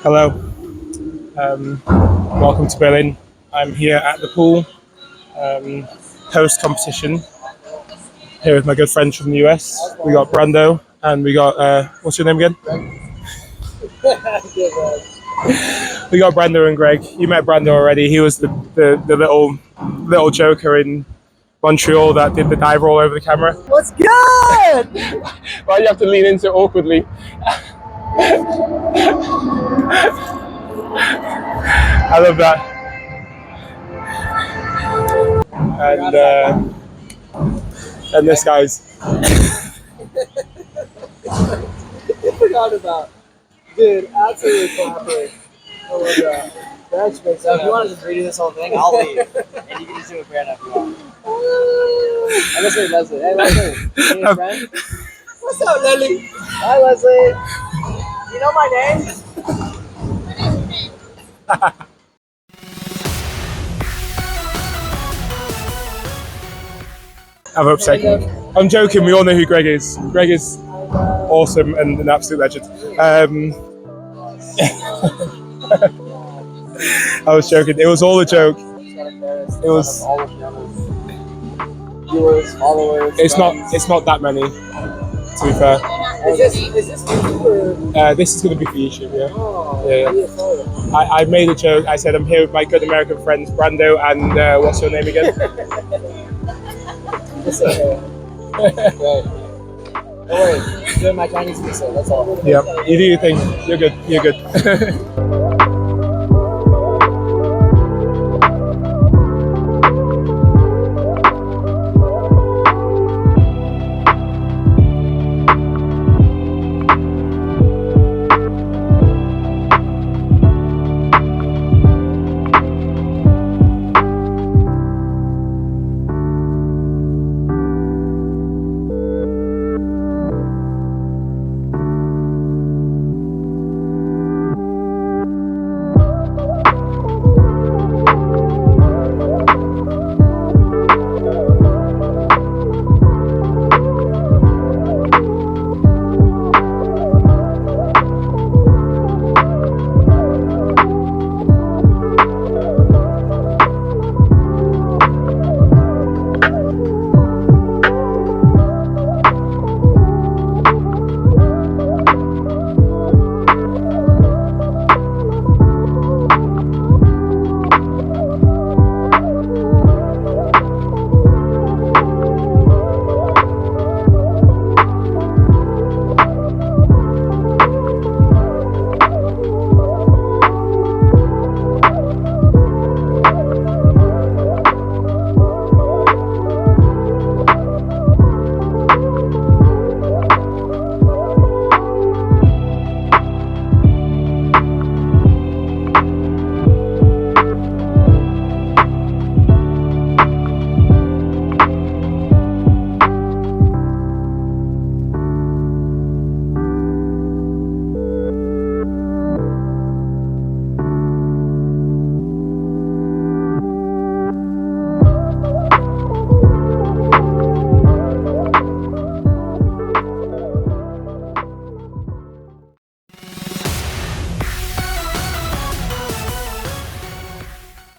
Hello, welcome to Berlin. I'm here at the pool, post competition, here with my good friends from the US. We got Brando and we got, what's your name again? We got Brando and Greg. You met Brando already. He was the little joker in Montreal that did the dive roll over the camera. What's good? Why do you have to lean into it awkwardly? I love that. And this guy's. Forgot about. Dude, absolutely clapping. I love that. That's great. So if you want to just redo this whole thing, I'll leave. And you can just do it Brandon if you want. I'm gonna say Leslie. Hey Leslie, you need a friend? What's up, Lily? Hi Leslie. You know my name? I'm upset. I'm joking. We all know who Greg is. Greg is awesome and an absolute legend. I was joking. It was all a joke. It was. Viewers, followers. It's not that many. To be fair. Is this YouTube or? This is going to be for YouTube. Yeah. Oh, Yeah. I made a joke. I said I'm here with my good American friends Brando and what's your name again? It's okay. Don't worry, I'm doing my Chinese pizza, that's all. Yeah. You do your thing. You're good. You're good.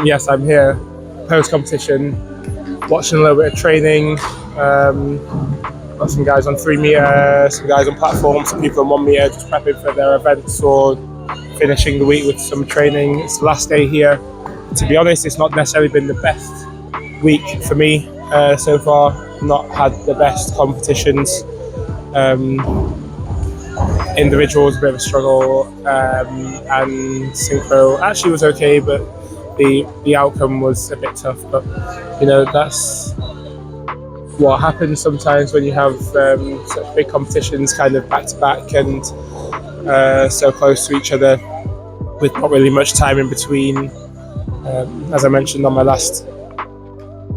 Yes, I'm here post-competition, watching a little bit of training. Got some guys on 3 meter, some guys on platform, some people on 1 meter, just prepping for their events or finishing the week with some training. It's the last day here. To be honest, it's not necessarily been the best week for me so far. Not had the best competitions. Individuals, a bit of a struggle, and synchro actually was okay, but the outcome was a bit tough. But you know, that's what happens sometimes when you have such big competitions kind of back to back and so close to each other with not really much time in between. As I mentioned on my last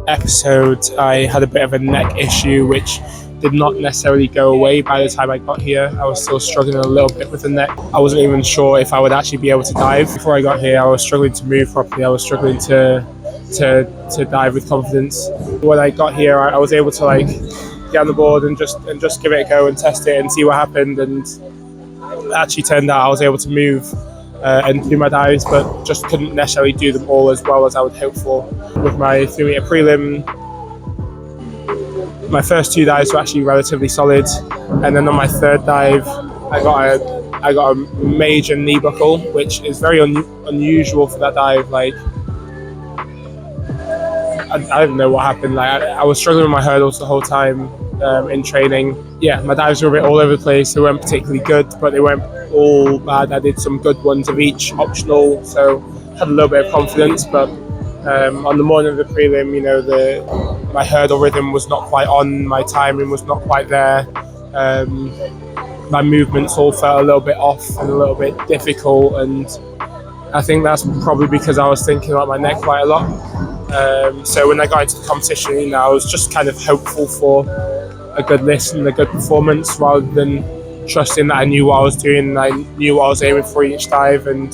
episode, I had a bit of a neck issue which did not necessarily go away by the time I got here. I was still struggling a little bit with the neck. I wasn't even sure if I would actually be able to dive. Before I got here, I was struggling to move properly. I was struggling to dive with confidence. When I got here, I was able to get on the board and just give it a go and test it and see what happened. And it actually turned out I was able to move and do my dives, but just couldn't necessarily do them all as well as I would hope for. With my 3 meter prelim, my first 2 dives were actually relatively solid, and then on my 3rd dive, I got a major knee buckle, which is very unusual for that dive. Like, I don't know what happened. Like, I was struggling with my hurdles the whole time in training. Yeah, my dives were a bit all over the place. They weren't particularly good, but they weren't all bad. I did some good ones of each, optional, so had a little bit of confidence. But on the morning of the prelim, you know, my hurdle rhythm was not quite on, my timing was not quite there. My movements all felt a little bit off and a little bit difficult, and I think that's probably because I was thinking about my neck quite a lot. So when I got into the competition, you know, I was just kind of hopeful for a good list and a good performance, rather than trusting that I knew what I was doing and I knew what I was aiming for each dive, and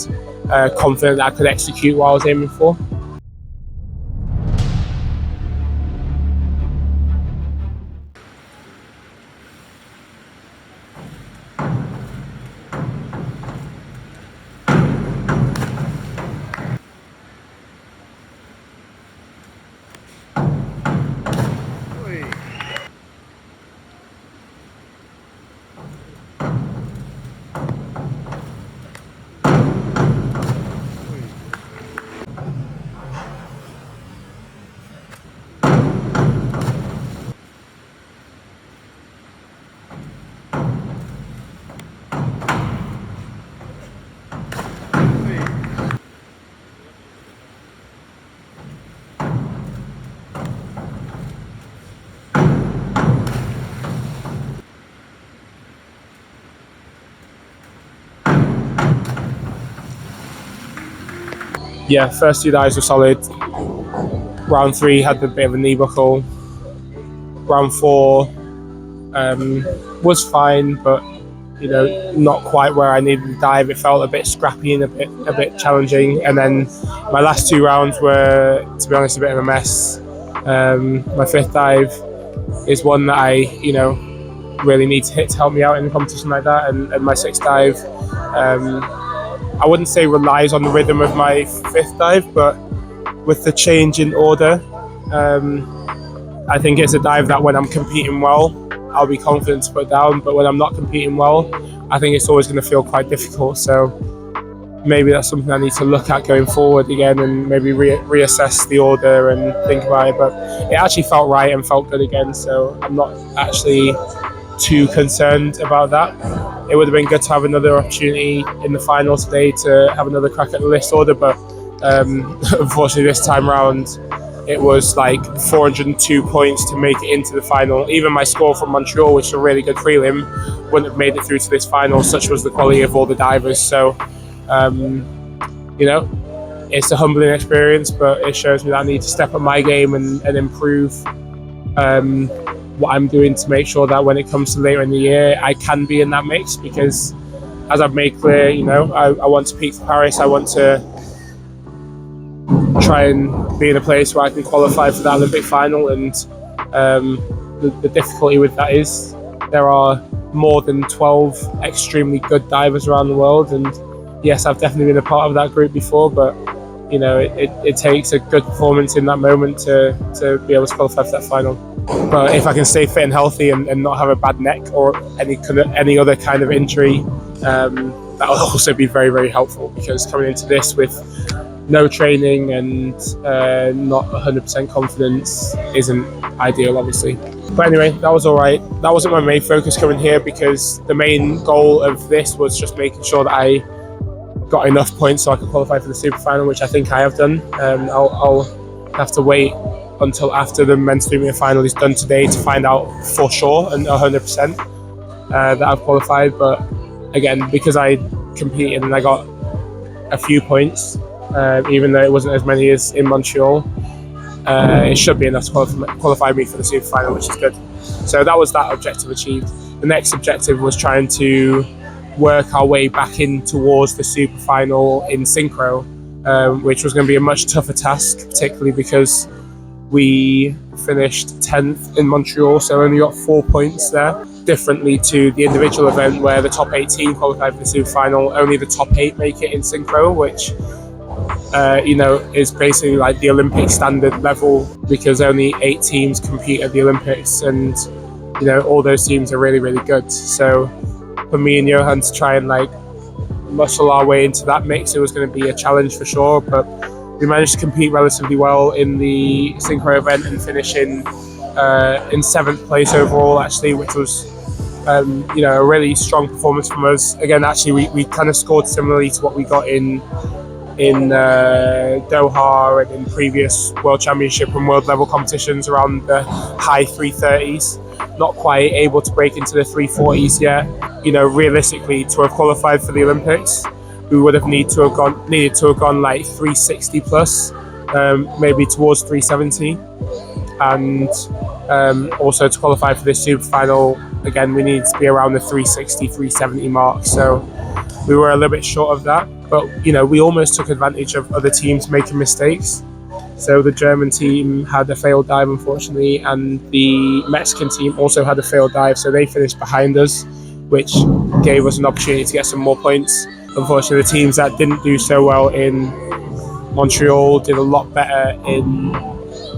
confident that I could execute what I was aiming for. Yeah, first 2 dives were solid. Round 3 had a bit of a knee buckle. Round 4 was fine, but you know, not quite where I needed to dive. It felt a bit scrappy and a bit challenging. And then my last 2 rounds were, to be honest, a bit of a mess. My 5th dive is one that I, you know, really need to hit to help me out in a competition like that. And my 6th dive, I wouldn't say relies on the rhythm of my 5th dive, but with the change in order, I think it's a dive that when I'm competing well, I'll be confident to put down, but when I'm not competing well, I think it's always going to feel quite difficult. So maybe that's something I need to look at going forward again, and maybe reassess the order and think about it. But it actually felt right and felt good again, so I'm not actually too concerned about that. It would have been good to have another opportunity in the final today to have another crack at the list order, but unfortunately this time round it was like 402 points to make it into the final. Even my score from Montreal, which is a really good prelim, wouldn't have made it through to this final, such was the quality of all the divers. So you know, it's a humbling experience, but it shows me that I need to step up my game and improve what I'm doing to make sure that when it comes to later in the year, I can be in that mix. Because as I've made clear, you know, I want to peak for Paris. I want to try and be in a place where I can qualify for that Olympic final. And the difficulty with that is there are more than 12 extremely good divers around the world. And yes, I've definitely been a part of that group before, but you know, it takes a good performance in that moment to be able to qualify for that final. But if I can stay fit and healthy and not have a bad neck or any other kind of injury, that'll also be very, very helpful, because coming into this with no training and not 100% confidence isn't ideal, obviously. But anyway, that was all right. That wasn't my main focus coming here, because the main goal of this was just making sure that I got enough points so I could qualify for the super final, which I think I have done. I'll have to wait until after the men's 3 meter final is done today to find out for sure and 100% that I've qualified. But again, because I competed and I got a few points, even though it wasn't as many as in Montreal, it should be enough to qualify me for the super final, which is good. So that was that objective achieved. The next objective was trying to work our way back in towards the super final in synchro, which was going to be a much tougher task, particularly because we finished 10th in Montreal, so only got 4 points there. differently to the individual event where the top 18 qualify for the super final. Only the top 8 make it in synchro, which is basically like the Olympic standard level, because only 8 teams compete at the Olympics, and all those teams are really, really good. So for me and Johan to try and like muscle our way into that mix, it was going to be a challenge for sure, but we managed to compete relatively well in the synchro event and finish in 7th place overall, actually, which was a really strong performance from us. Again, actually, we kind of scored similarly to what we got in Doha and in previous World Championship and World level competitions, around the high 330s. Not quite able to break into the 340s yet. Realistically, to have qualified for the Olympics, we would have needed to have gone like 360 plus, maybe towards 370, and also to qualify for this super final, again, we needed to be around the 360, 370 mark. So we were a little bit short of that, but we almost took advantage of other teams making mistakes. So the German team had a failed dive, unfortunately, and the Mexican team also had a failed dive, so they finished behind us, which gave us an opportunity to get some more points. Unfortunately, the teams that didn't do so well in Montreal did a lot better in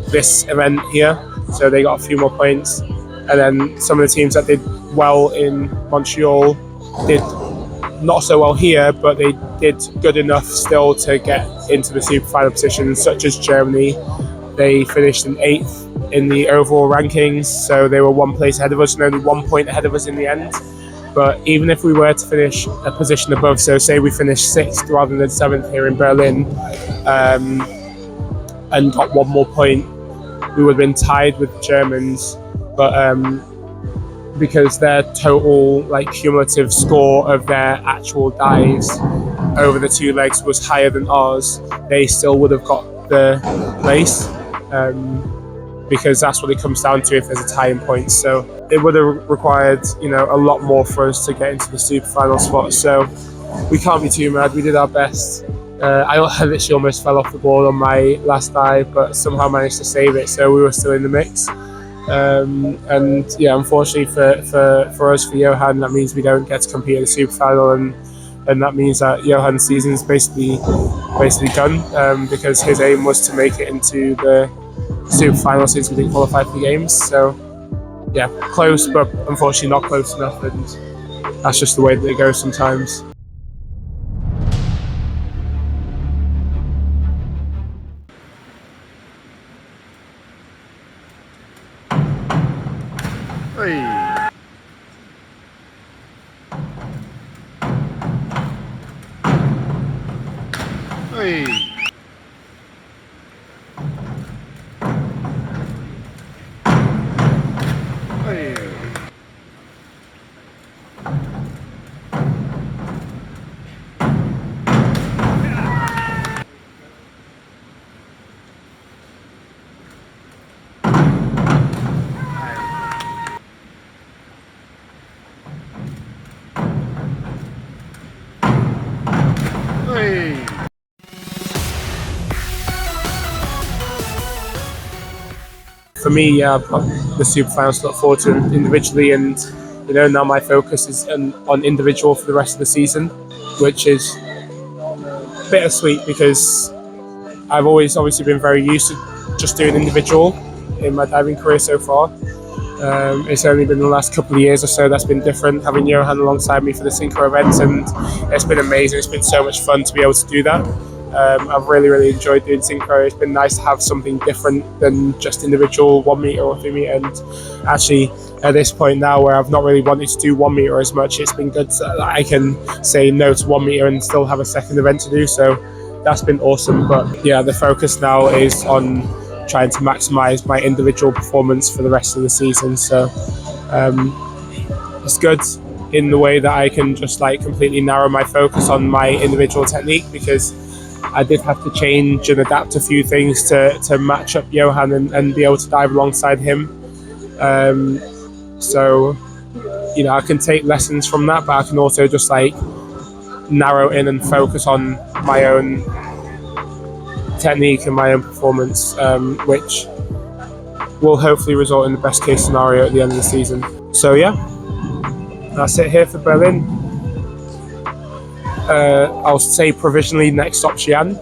this event here, so they got a few more points. And then some of the teams that did well in Montreal did not so well here, but they did good enough still to get into the super final position, such as Germany. They finished in 8th in the overall rankings, so they were 1 place ahead of us and only 1 point ahead of us in the end. But even if we were to finish a position above, so say we finished 6th rather than 7th here in Berlin, and got 1 more point, we would have been tied with the Germans. But because their total cumulative score of their actual dives over the 2 legs was higher than ours, they still would have got the place, because that's what it comes down to if there's a tie in points. So it would have required a lot more for us to get into the super final spot. So we can't be too mad. We did our best. I literally almost fell off the board on my last dive, but somehow managed to save it, so we were still in the mix. And yeah, unfortunately for us, for Johan, that means we don't get to compete in the super final, and that means that Johan's season is basically done, because his aim was to make it into the super final since we didn't qualify for the games. So yeah, close, but unfortunately not close enough, and that's just the way that it goes sometimes. Hey. Hey. Hey. Hey. For me, yeah, I've got the super finals to look forward to individually, and now my focus is on individual for the rest of the season, which is bittersweet because I've always obviously been very used to just doing individual in my diving career so far. It's only been the last couple of years or so that's been different, having Johan alongside me for the synchro events, and it's been amazing. It's been so much fun to be able to do that. I've really enjoyed doing synchro. It's been nice to have something different than just individual 1 meter or 3 meter, and actually at this point now where I've not really wanted to do 1 meter as much, it's been good that I can say no to 1 meter and still have a second event to do, so that's been awesome. But yeah, the focus now is on trying to maximize my individual performance for the rest of the season. So it's good in the way that I can just completely narrow my focus on my individual technique, because I did have to change and adapt a few things to match up Johan and be able to dive alongside him. So I can take lessons from that, but I can also just narrow in and focus on my own technique and my own performance, which will hopefully result in the best case scenario at the end of the season. So yeah, that's it here for Berlin. I'll say provisionally next stop Xi'an.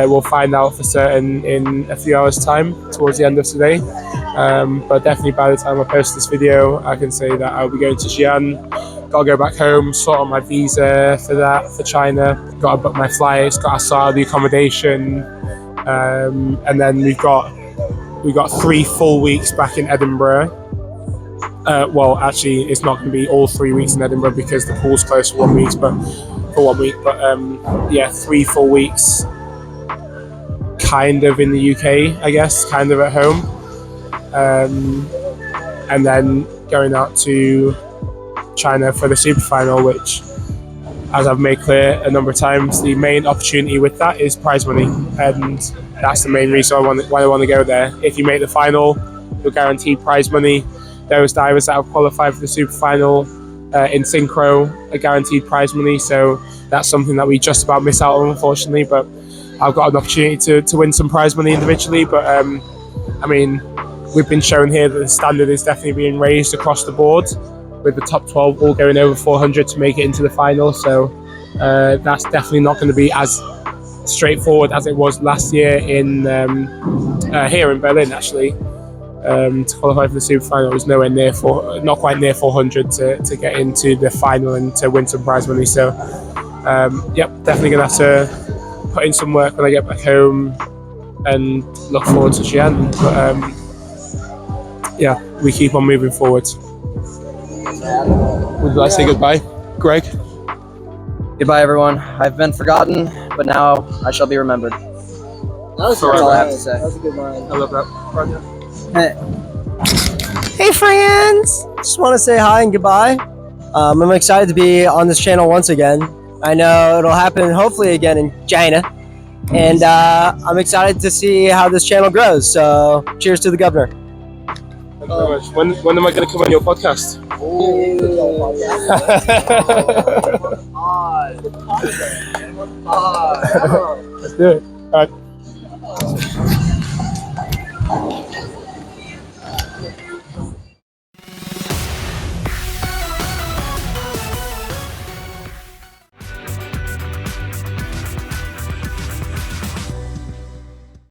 We'll find out for certain in a few hours' time, towards the end of today. But definitely by the time I post this video, I can say that I'll be going to Xi'an. Gotta go back home, sort out my visa for that, for China. Gotta book my flights, gotta sort out the accommodation. And then we've got 3 full weeks back in Edinburgh. Well, actually, it's not going to be all 3 weeks in Edinburgh because the pool's closed for 1 week. But 3 full weeks, kind of in the UK, I guess, kind of at home, and then going out to China for the super final, which, as I've made clear a number of times, the main opportunity with that is prize money, and that's the main reason why I want to go there. If you make the final, you're guaranteed prize money. Those divers that have qualified for the super final in synchro are guaranteed prize money, so that's something that we just about miss out on, unfortunately. But I've got an opportunity to win some prize money individually. But I mean, we've been shown here that the standard is definitely being raised across the board, with the top 12 all going over 400 to make it into the final. So that's definitely not going to be as straightforward as it was last year in here in Berlin, actually. To qualify for the super final, it was not quite near 400 to get into the final and to win some prize money. So yep, definitely gonna have to put in some work when I get back home and look forward to Xi'an. But yeah, we keep on moving forward. Would you like to say goodbye, Greg? Goodbye, everyone. I've been forgotten, but now I shall be remembered. That's all I have to say. That was a good line. I love that. Roger. Hey friends! Just want to say hi and goodbye. I'm excited to be on this channel once again. I know it'll happen hopefully again in China. And I'm excited to see how this channel grows. So cheers to the governor. Thank you very much. When am I going to come on your podcast? Let's do it. All right.